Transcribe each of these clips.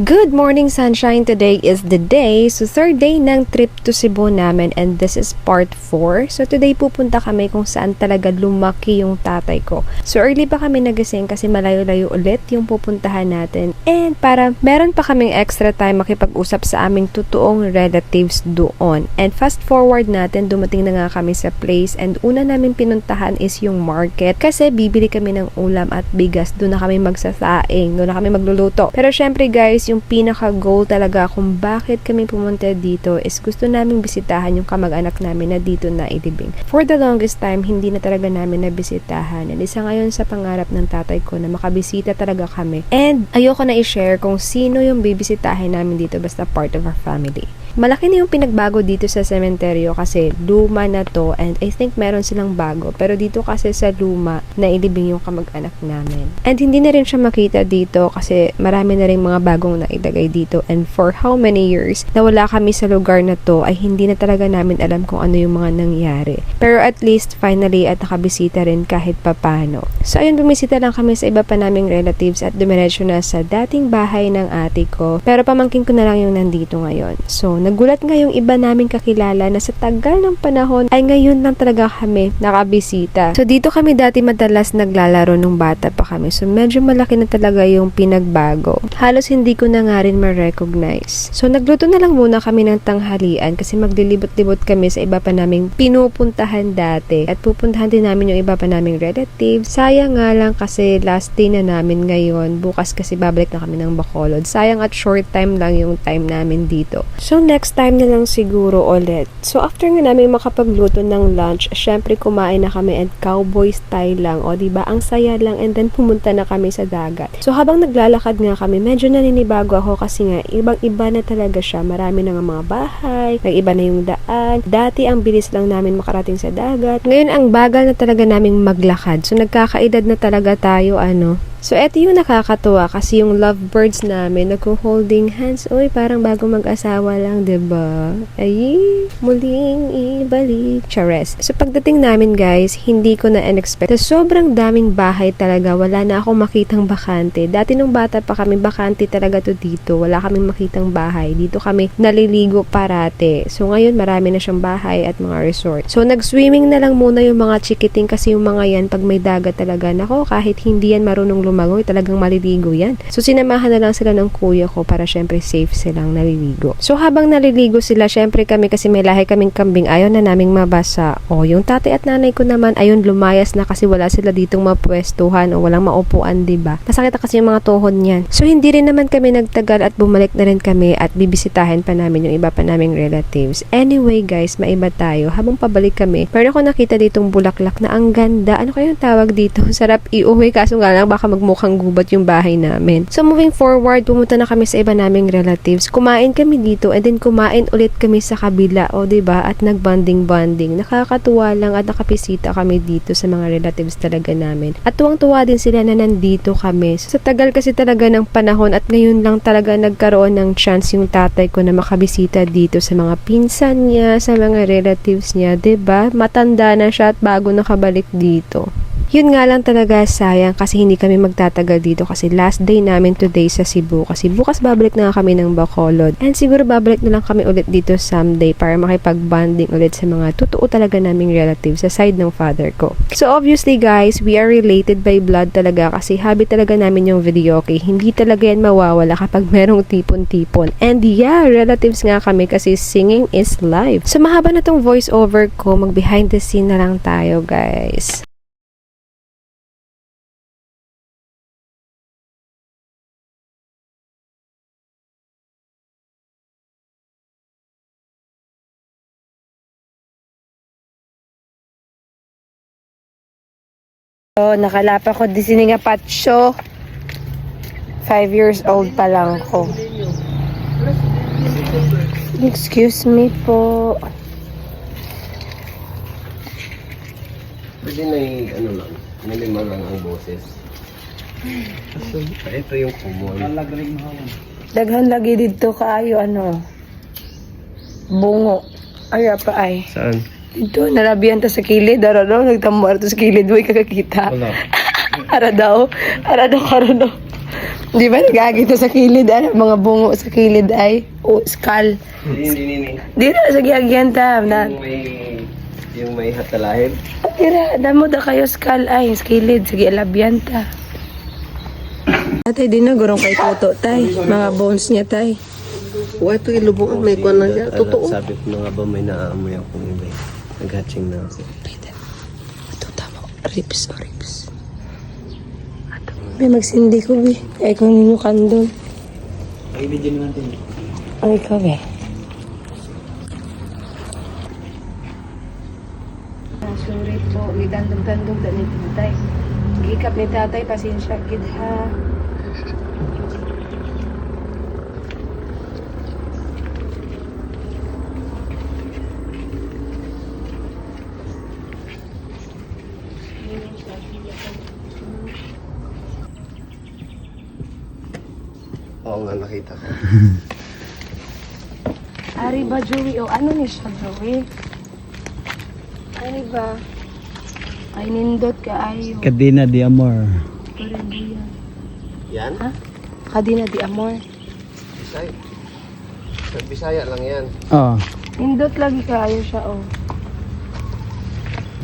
Good morning, sunshine! Today is the day. So, third day ng trip to Cebu namin and this is part 4. So, today pupunta kami kung saan talaga lumaki yung tatay ko. So, early pa kami nagising kasi malayo-layo ulit yung pupuntahan natin. And para meron pa kaming extra time makipag-usap sa aming totoong relatives doon. And fast forward natin, dumating na nga kami sa place and una namin pinuntahan is yung market kasi bibili kami ng ulam at bigas. Doon na kami magsasaing, doon na kami magluluto. Pero syempre guys, yung pinaka-goal talaga kung bakit kami pumunta dito is gusto naming bisitahan yung kamag-anak namin na dito na ilibing. For the longest time, hindi na talaga namin nabisitahan. And isa ngayon sa pangarap ng tatay ko na makabisita talaga kami. And ayoko na i-share kung sino yung bibisitahin namin dito basta part of our family. Malaki na yung pinagbago dito sa sementeryo kasi luma na to and I think meron silang bago. Pero dito kasi sa luma, nailibing yung kamag-anak namin. And hindi na rin siya makita dito kasi marami na rin mga bagong nailagay dito. And for how many years na wala kami sa lugar na to ay hindi na talaga namin alam kung ano yung mga nangyari. Pero at least finally at nakabisita rin kahit papano. So ayun, bumisita lang kami sa iba pa naming relatives at dumiretso na sa dating bahay ng ate ko. Pero pamangkin ko na lang yung nandito ngayon. So nagulat nga yung iba naming kakilala na sa tagal ng panahon ay ngayon lang talaga kami nakabisita. So dito kami dati madalas naglalaro nung bata pa kami. So medyo malaki na talaga yung pinagbago. Halos hindi ko na nga rin ma-recognize. So nagluto na lang muna kami ng tanghalian kasi maglilibot-libot kami sa iba pa naming pinupuntahan dati. At pupuntahan din namin yung iba pa naming relatives. Sayang nga lang kasi last day na namin ngayon. Bukas kasi babalik na kami ng Bacolod. Sayang at short time lang yung time namin dito. So next time na lang siguro ulit. So after nga namin makapagluto ng lunch, syempre kumain na kami and cowboy style lang. O diba, ang saya lang and then pumunta na kami sa dagat. So habang naglalakad nga kami, medyo naninibago ako kasi nga ibang-iba na talaga siya. Marami na nga mga bahay, nag-iba na yung daan. Dati ang bilis lang namin makarating sa dagat. Ngayon ang bagal na talaga naming maglakad. So nagkakaedad na talaga tayo So, eto yung nakakatuwa kasi yung lovebirds namin nagko-holding hands. Uy, parang bago mag-asawa lang, diba? Ay, muling ibalik. Chares. So, pagdating namin, guys, hindi ko na in-expect. So, sobrang daming bahay talaga. Wala na akong makitang bakante. Dati nung bata pa kami, bakante talaga to dito. Wala kaming makitang bahay. Dito kami naliligo parate. So, ngayon, marami na siyang bahay at mga resort. So, nag-swimming na lang muna yung mga chikiting kasi yung mga yan, pag may dagat talaga, nako, kahit hindi yan marunong lumangoy, talagang maliligo yan. So, sinamahan na lang sila ng kuya ko para syempre safe silang naliligo. So, habang naliligo sila, syempre kami kasi may lahi kaming kambing, ayaw na naming mabasa. O, yung tatay at nanay ko naman, ayun, lumayas na kasi wala sila ditong mapwestuhan o walang maupuan, diba? Masakit kasi yung mga tuhod niyan. So, hindi rin naman kami nagtagal at bumalik na rin kami at bibisitahin pa namin yung iba pa naming relatives. Anyway, guys, maiba tayo. Habang pabalik kami, meron ako nakita ditong bulaklak na ang ganda. Ano kayong tawag dito? Sarap iuwi, kaso nga lang baka mukhang gubat yung bahay namin. So, moving forward, pumunta na kami sa iba naming relatives. Kumain kami dito and then kumain ulit kami sa kabila. O, diba? At nagbanding-banding. Nakakatuwa lang at nakapisita kami dito sa mga relatives talaga namin. At tuwang-tuwa din sila na nandito kami. So, sa tagal kasi talaga ng panahon at ngayon lang talaga nagkaroon ng chance yung tatay ko na makabisita dito sa mga pinsan niya, sa mga relatives niya. Diba? Matanda na siya at bago nakabalik dito. Yun nga lang talaga sayang kasi hindi kami magtatagal dito kasi last day namin today sa Cebu kasi bukas babalik na kami ng Bacolod and siguro babalik na lang kami ulit dito someday para makipag-bonding ulit sa mga totoo talaga naming relatives sa side ng father ko. So obviously guys, we are related by blood talaga kasi habit talaga namin yung video, okay? Hindi talaga yan mawawala kapag merong tipon-tipon. And yeah, relatives nga kami kasi singing is live. So mahaba na tong voice over ko, mag behind the scene na lang tayo guys. So, nakalapa ko di sini nga patso. 5 years old pa lang ko. Excuse me po. Pwede na lang, minima lang ang boses. Ito yung common. Daghan lagi dito kaayo bungo. Ay pa ay. Saan? Dito, narabihan ta sa kilid. Ara daw, nagtambar to sa kilid. Huwag kakakita. Wala. Ara daw, karo daw. Di ba nagagito sa kilid ay mga bungo sa kilid ay o skull. Hindi. Di na sa giagyan ta na. Yung may hatalahib. Tira, damo da kayo skull ay skilid sige alabyan ta. Atay din na gurong kay Toto tay, mga bones niya tay. Why ito ilubungan? May kuwan lang yan. Totoo. Sabi ko na nga ba may naaamoy akong iba eh. Nag-hatching na ako. Ito tama, ribs o ribs. May magsindi ko bi, kaya kung ninyo kandol. Ay, video natin. Ay, ikaw be. Surit po, gidandog-dandog da ni tatay. Gikap ni tatay, pasensya gid ha. Oo nga, nakita ko. Ari ba, Joey? O ano ni siya, Joey? Ari ba? Ay, nindot ka ayo. Cadena de Amor. Karabuyan. Yan? Ha? Kadina di amor. Bisaya. Sa Bisaya lang yan. Oh, Nindot lagi ka ayo siya, oh.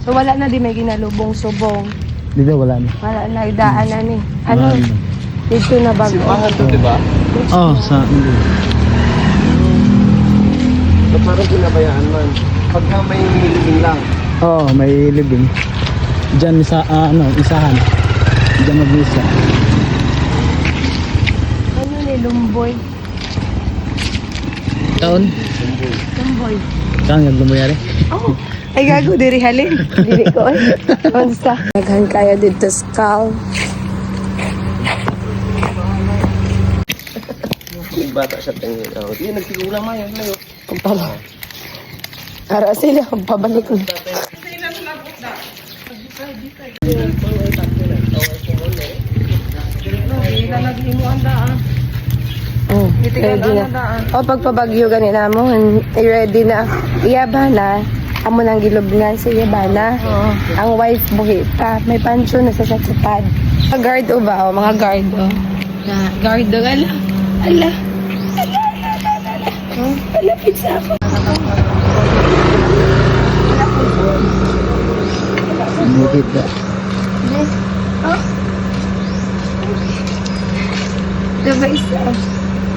So, wala na di may ginalubong subong. dito wala na. Wala na, daan na ni. Ano? Wala na. Dito na bago. Simbahan to, di ba? Oh, sa So, parang pinabayaan man. Pagka may living lang. oh, may living. Diyan sa isahan. Diyan mag-isa. Ano ni Lumboy? Taon? Lumboy. Saan yung lumayari? Oh, ay gago, diri halin. Diri ko, ay. Onsa. Naghan kaya dito skull. May bata siya tingin. Oh, di, nagsigura man yan. Layo. Ang pala. Ara sila, pabalik ko. Oh, ready na. O, pagpabagyo ganina mo, ready na. Iyabana, amo nang gilubngan sa iyabana. Ang wife buhita, may pancho na sa sakupad. Mga guard o ba? O, mga guard o. Na, guard o, ala. Ala. Ala, ala, ala, ala. Palapit sa ako. Nakita. Oh. Diba isa?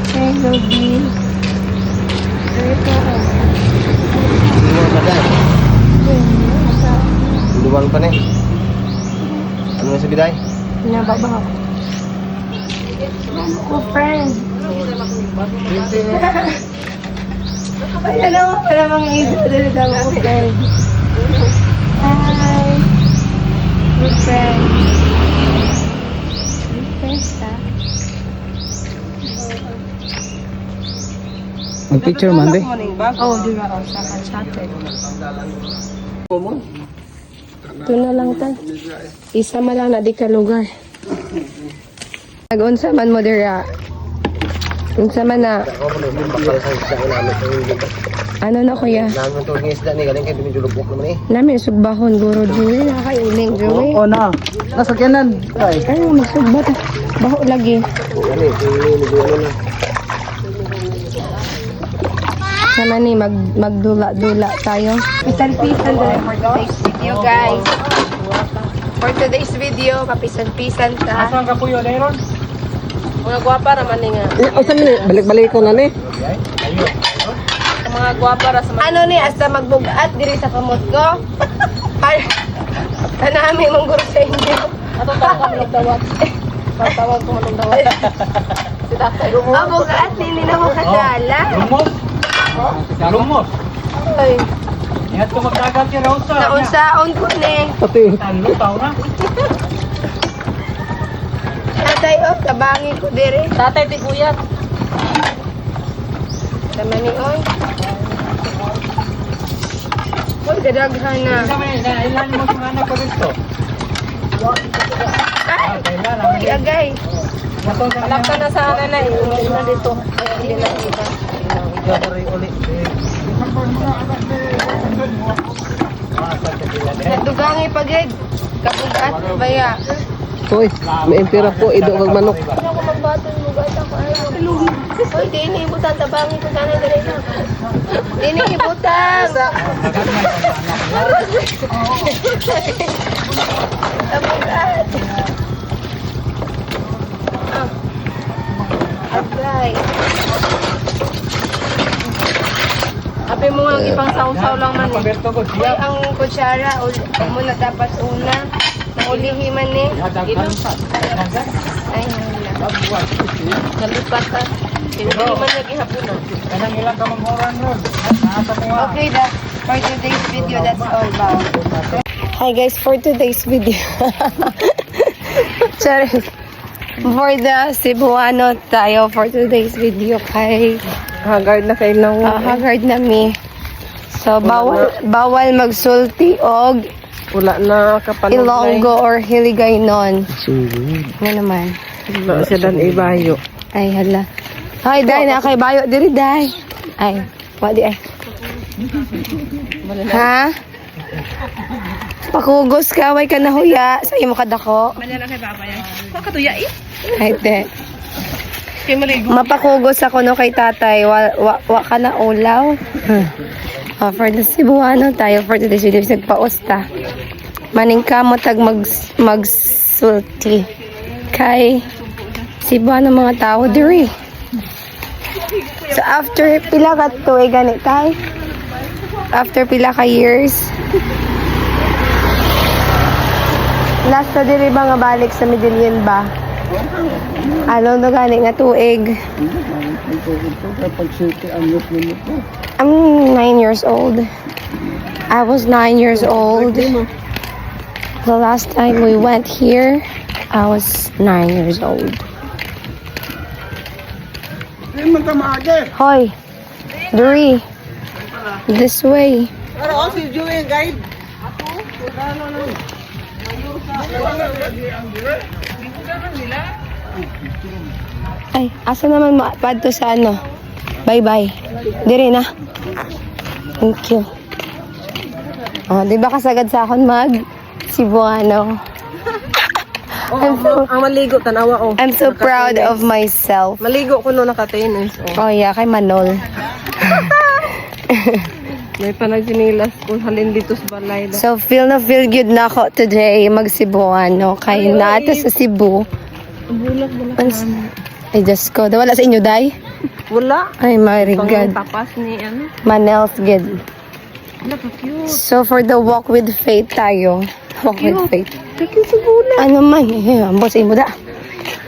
Hello, B. Ito. Luwang pa dahil. Luwang pa na eh. Ano nga sa biday? Pinababaw. Ano friend? Ay, alam mo pala mga iso dito daw ako, friend. Hi. Good friend. Good friends, ha? Mag-picture man, di? Oh, di ba? Oh, sa chatted. Ito na lang ta. Isa man lang na di ka lugar. Nag-unsa man mo dira. Unsa man na. Ako mo nung bakal sa isda ko namin sa hindi. Ano na kuya? Namin tulog ng isda ni galing kayo dumidulubok naman eh. Namin sugbahon guro Joey. Nakailing Joey. Oh, na. Nasakyanan. Ay. Ay, masugbat. Baho lagi. Ano eh, ano na. Sama ni magdula-dula tayo. Pisan-pisan dala for today's video, guys. For today's video, papisan-pisan ta. Saan ka po yun, Aaron? Mga gwapa raman ni nga. O, saan ni? Balik-balik ko na ni. Mga gwapa ra sa ano ni hasta magbugat diri sa kamot ko. Ay. Tanami mong guro sa inyo. Ato tawag ng dawat. Tawag ko ng dawat. Si tatay mo. Ah, bugat hindi na mo kadala. Lumos? Lumos? Ay, Ihat ko magdagat yan, Rosa. naunsaon ko ni. Pati. Talo, tao na. Tatay oh, tabangi ko diri. Tatay ti kuyat. Tama ni oy. Uy, dadaghan na. Ilan mo sa anak ko dito? Ay, uy, agay. Alap ka na sa nanay. Uwi na dito. Ay, hindi na kita. Dugangi pagig. Kapugat, baya. Hoy, may impira po, ido kag manok. buhaton mo gata ko ay. Hoy, di ini ibutan tabangi ko tanay dali na. Di ini ibutan. Tabugat. Agay. Abi mo nga ipang saw-saw lang man eh. Hoy, ang kutsara, muna dapat una. Naulihi man eh. Ay, hala. Nalipat ka. Hindi man nag-ihapon na. Okay, for today's video, that's all about. Hi guys, for today's video. Sorry. For the Cebuano tayo for today's video kay Haggard na kayo lang. Haggard na mi. So bawal magsulti og Wala na kapanong. Ilonggo or Hiligaynon. Sugod. Ano naman? Wala siya dan ibayo. Ay hala. Ay dai na kay bayo diri dai. Ay, wadi ay. Ha? Pakugos ka, way ka nahuya sa imo kadako. Manya na kay Papa yan. Huwag ka tuya eh. Ay, te. Kay maligo. Mapakugos ako no kay tatay. Wa ka na ulaw. For the Cebuano tayo for today's video. Nagpausta. Maning ka mo tag magsulti. Kay Cebuano mga tao diri. So after pila ka tuig ganit tay. After pila ka years. Last na diri ba nga balik sa Medellin ba? Ano na gani nga tuig? I'm 9 years old. I was 9 years old. The last time we went here, I was 9 years old. Hoy, Duri. This way. Ay, asa naman padto sa ano? Bye-bye. Dire na. Thank you. Oh, di ba kasagad sa akon mag Cebuano? Ang maligo, tanawa oh. I'm so proud of myself. Maligo ko no naka-tennis. Oh yeah, kay Manol. May panagsinilas kung halin dito sa balay. So feel good na ako today mag Cebuano. Kay nato sa Cebu. Ay, Diyos ko. Wala sa inyo, Day? Wala. Ay, my God. Tapas ni ano. Manel's good. So, for the walk with faith tayo. Walk with faith. Ano man, ang boss mo da.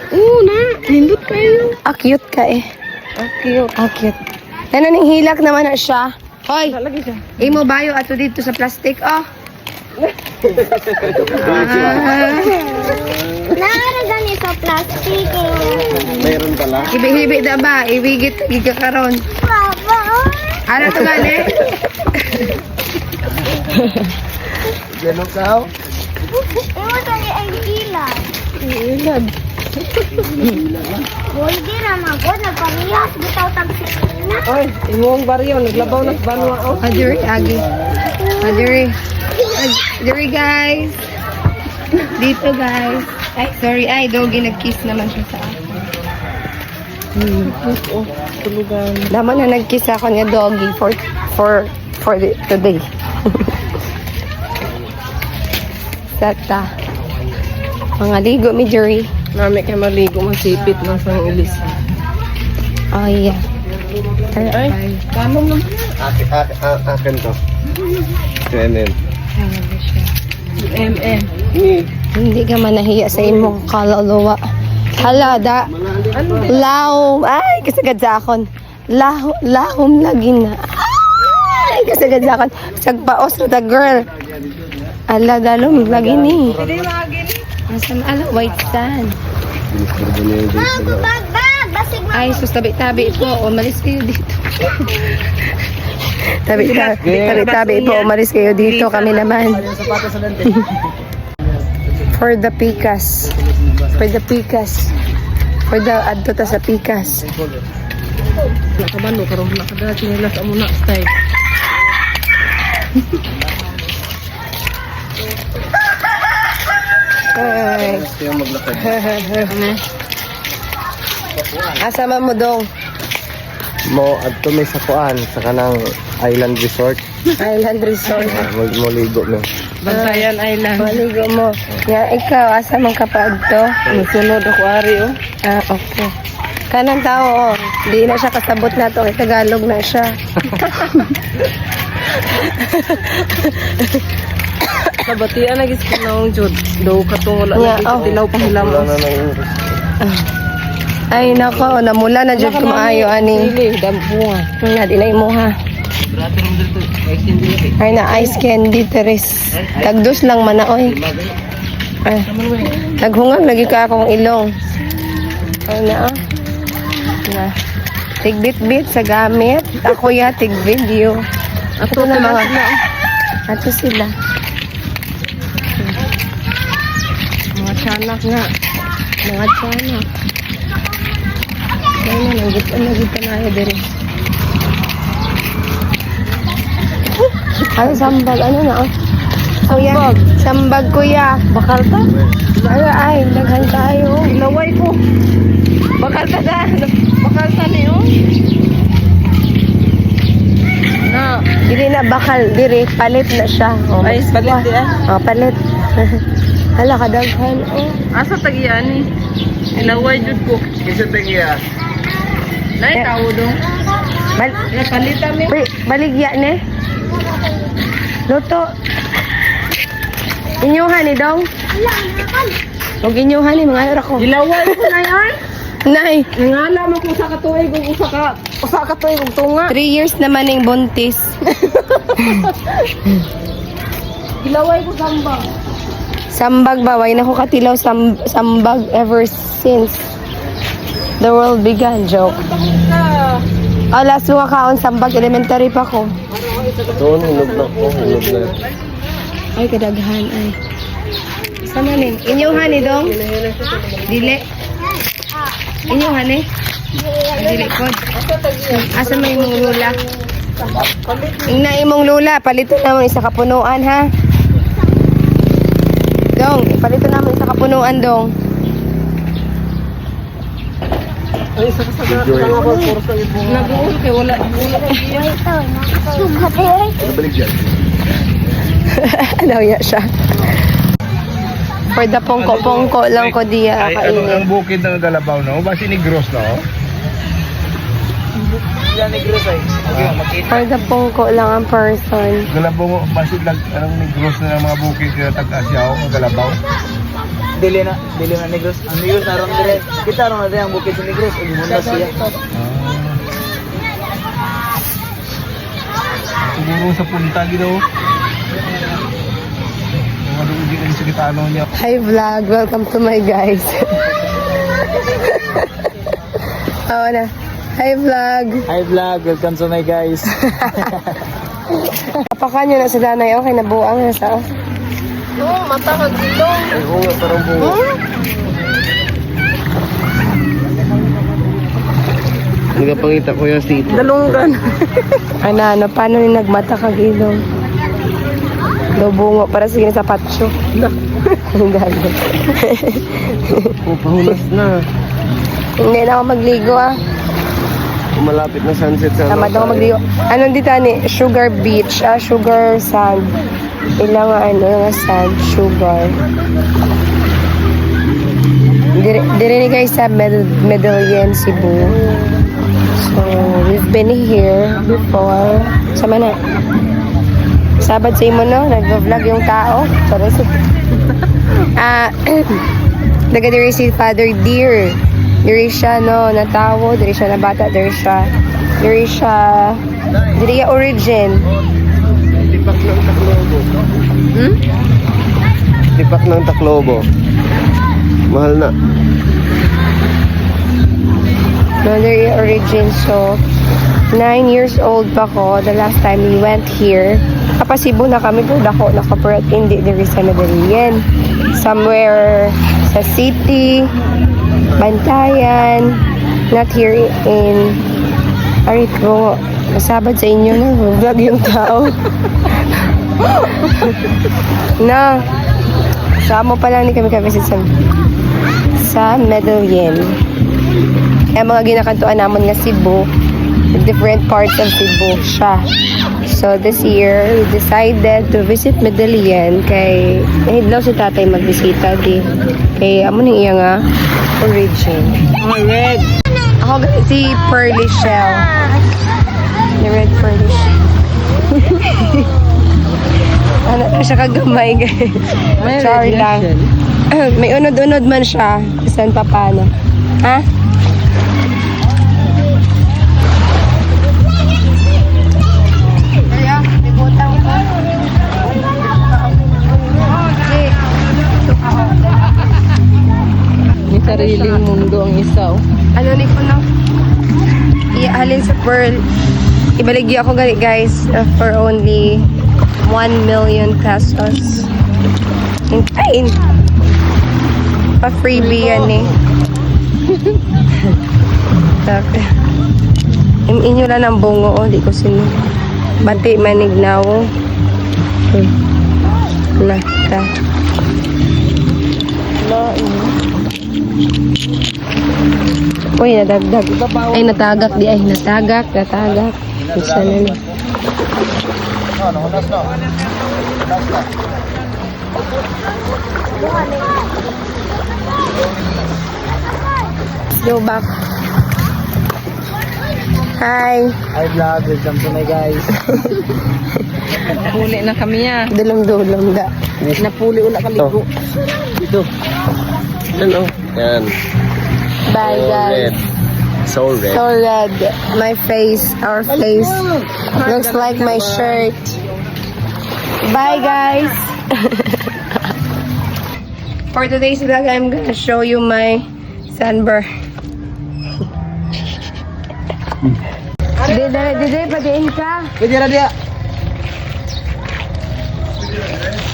Oo na. Hindot kayo. Cute ka eh. Cute. Cute. Ano ning hilak naman na siya. Hoy, Lagi siya. imo bayo ato dito sa plastic, oh. Nakaragani sa plastic. Mayroon pala. Hibi-hibi da ba? Iwigit gigakaron. Baba. Ano to gani? Gano'n ka? Imo sa ni ang gila. Ilan. Boy, di na magod. Nagpamiyas. Bitaw tagsikina. Oy, imong baryo. Naglabaw na sa banwa. Oh. Adiri, Agi. Adiri. Adiri, guys. Dito, guys. Ay, sorry. Ay, doggy. Nag-kiss naman siya sa akin. Oh, tulugan. Daman na nag-kiss ako niya doggy for today. Tata. Mga ligo, mi jury. Nami kay maligo. Masipit ng sang ilis. Oh, yeah. Ay, kanong naman. Akin to. Kenen. MM. Hindi ka man nahiya sa imong kaluluwa. Hala, da. Lahom. Ay, kasagad sa akon. Lahom lagi na. Ay, kasagad sa akon. Sagpaos na ta, girl. Ala, dalom lagi ni. Asa na, ala, white sand. Bag. Basig mo. Ay, sus, tabi-tabi po. Umalis kayo dito. Tabi-tabi po. Umalis kayo dito. Kami naman. For the pikas. For the adto ta sa pikas. Nakabalo, karong nakadala. Sinilas amo na style. Ay. Asa man mo dong? Mo adto may sakuan sa kanang island resort. Island Resort. Mo ligo no. Bantayan Island. Maligo mo. Nga ikaw, asa man ka pa adto? Musunod ako ari oh. Ah, okay. Kanang tao oh. Di na siya kasabot na to. Kay Tagalog na siya. Kabatian lagi sa kanang jud. Daw katong wala Nga, oh. dilaw pa Wala hilamos. na nang Ay nako, namula na jud kumaayo ani. Dili, dampunga. Nga di na imo ha. Ay na ice candy teres. Tagdos lang man na oy. Ay. Naghungag lagi ka akong ilong. Ay na ah. Na. Tigbit-bit sa gamit. Ako ya tig-video. Ato na mga. Ato sila. Mga tiyanak nga. Mga tiyanak. Ay na, nagit pa na diri. Ano sambag? Ano na? Kuya. Sambag kuya. Bakal ta? Ay, daghan tayo. Laway ko. Bakal ta da. Bakal ta niyo. Na, Dili na bakal. Diri, palit na siya. Oh, ay palit di ah. oh palit. Hala ka daghan. Oh. Asa tagian ni? Ilaway jud ko. Isa tagiya. Nay tawo dong. Ya palita mi. Baligya ne? Luto. Inyuhan ni dong. Huwag inyuhan ni mga anak ko. Ilaway ko na yan. Nay, Ngala mo kung sa katuig kung usa ka tuig kung tunga. 3 years naman yung buntis. Ilaway ko sambang. Sambag ba? Way na ko katilaw sambag ever since the world began. Joke. Oh, last mo kaon sambag. Elementary pa ko. Doon hinog na ko, hinog na. Ay, kadaghan. Ay. Sama ni? Inyuhan ni dong? Dili. Inyuhan ni? Dili ko. Asa may imong lula? Ingna imong lula. Palitan naman isa kapunuan ha. Dong, palitan naman isa kapunuan dong. Naguol kay wala Balik dyan. Ano ya siya? For the pongko-pongko lang ko diya kainin. bukid ng Galabaw no? Basi ni Gross no? Yan ni Gross ay. For the pongko lang ang person. Galabaw basi anong ni Gross na mga bukid kaya tag-Asyaw, Galabaw. Dili na Negros. Ang Negros na ron dire. Kita ron na dire ang bukid sa Negros. Uli mo na siya. Siguro sa punta gito. Mga doon din sa kitano niya. Hi vlog, welcome to my guys. Oo na. Hi vlog. Hi vlog, welcome to my guys. Kapakan nyo na sa danay, okay na buang na sa. Ay, oo nga, parang bungo. Nagapangita ko yung sito. dalunggan. Ano, paano ni nagmata kag ilong? Lubungo para sige sa patso. Ang gago. Pahunas na. Hindi na ako magligo ah. Malapit na sunset sa Tama daw ako magligo. Anong dito ni? Sugar beach, sugar sand. Ilang nga sand, sugar. Dire ni guys sa Medellin, Cebu. So, we've been here before. Sama na. Sabad sa imo no, nag-vlog yung tao. Sorry. Daga diri si Father Deer. Diri siya no, natawo, diri siya na bata, diri siya origin. Tipak ng Taclobo. Tipak ng Taclobo. Mahal na. No, diri origin. So, 9 years old pa ko the last time we went here. Kapasibo na kami po dako nakaparat hindi diri sa Medellin. Somewhere sa city, Bantayan, not here in Arito. Masabad sa inyo na, vlog yung tao. Na, sama pa lang ni kami visit sa Medellin. Kaya mga ginakantuan namon nga Cebu, different parts of Cebu siya. So this year, we decided to visit Medellin kay nahidlaw si tatay magbisita di. Kay amo ning iya nga origin. Red. Ako si Pearly Shell. The red pearly shell. Ano na siya kagamay guys. Char lang. May unod-unod man siya. Saan pa paano. Ha? May sariling mundo ang isa. Ano ni ko na? Ihalin sa Pearl. Ibaligyo ako gali guys for only 1 million pesos. Ay! Pa-freebie yan eh. Inyo lang ang bungo oh. Di ko sino. Bati manignaw. Naka. Uy, nadagdag. Ay, natagak di. Ay, natagak. Isa na na. Go back. Hi. Hi vlog, welcome to my guys. Huli na kami ya. Dulong-dulong da. Napuli ula kaligo. Ito. Yan oh. Yan. Bye, guys. Red. So red. So red. My face, our face looks like my shirt. Bye, guys. For today's vlog, I'm gonna show you my sunburn. Dede, padiin ka. Pwede na dia.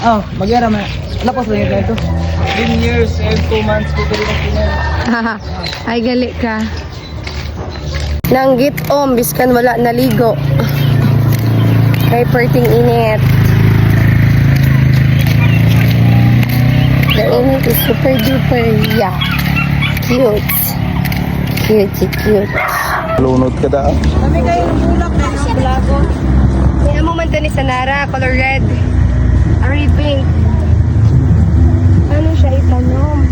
Oh, magyara man. Lapos lang yun ito. 10 years and 2 months ko rin ang pinag. Ay, gali ka. Nanggit biskan wala naligo. Kay perting init. The init is super duper, yeah. Cute. Cute. Lunod ka da. Kami kayong bulak na yung blago. Kaya mo man to ni Sanara, color red. Ari pink. Ano siya itanom?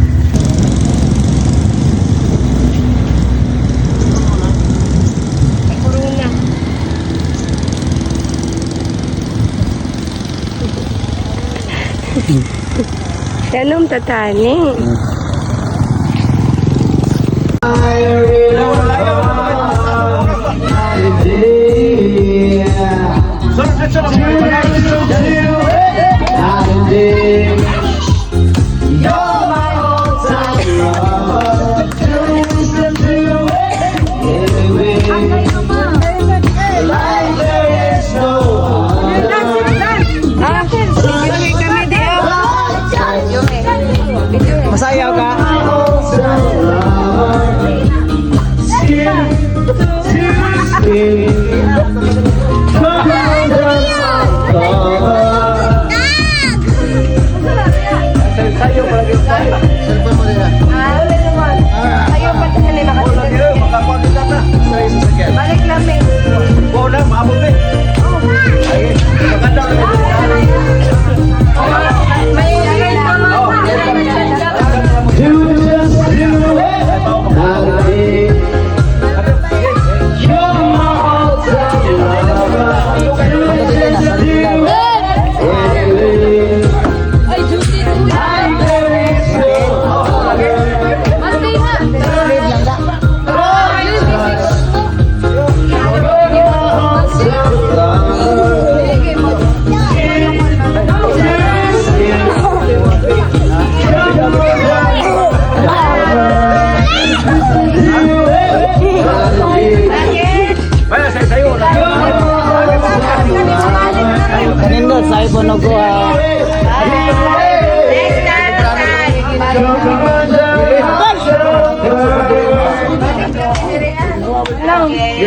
Ay, corona. Tanom tatani. Masayaw ka? Ayaw pa ito na makatulog. Balik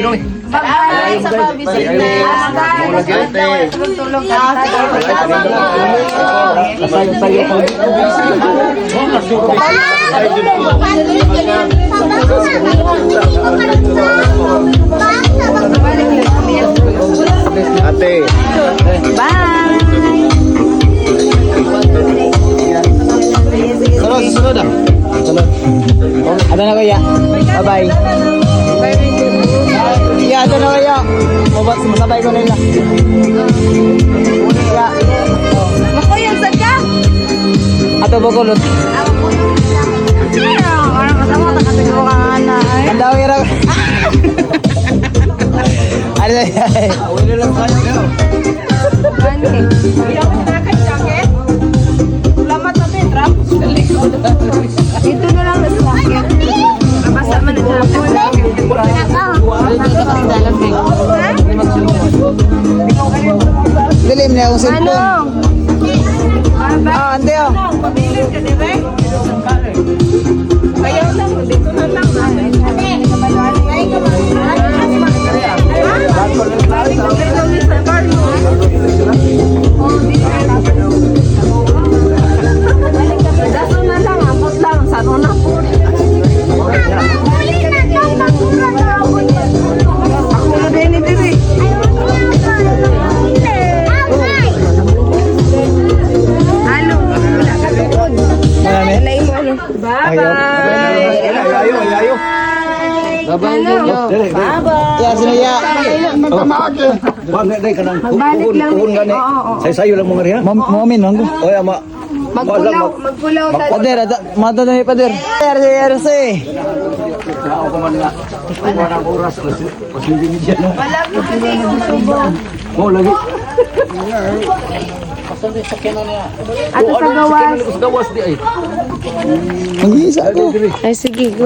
Bye-bye sa pabisit na. Tulog ka. Ate. Sunod ah. Ano na kaya? Bye-bye. Yeah, ano na kaya? Masabay ko nila. Yeah. Makuyan sa ka? Ato ba kulot? Parang kasama nakasiguro ka nga na. Ang daw kira. Ano na yan? Wala lang tayo. Dito na lang sa sakit. Basta man na Dilim na akong cellphone. Ah, ante oh. Ya, sino ya? Magbalik lang. Sayo lang mga riyan. Mamin, manggo. Oy, ama. Magpulaw tayo. Pader, mata na ni pader. RC. Oh, lagi. Ato sa gawas. Gawas di ay. Mag-iisa ako. Ay, sige, go.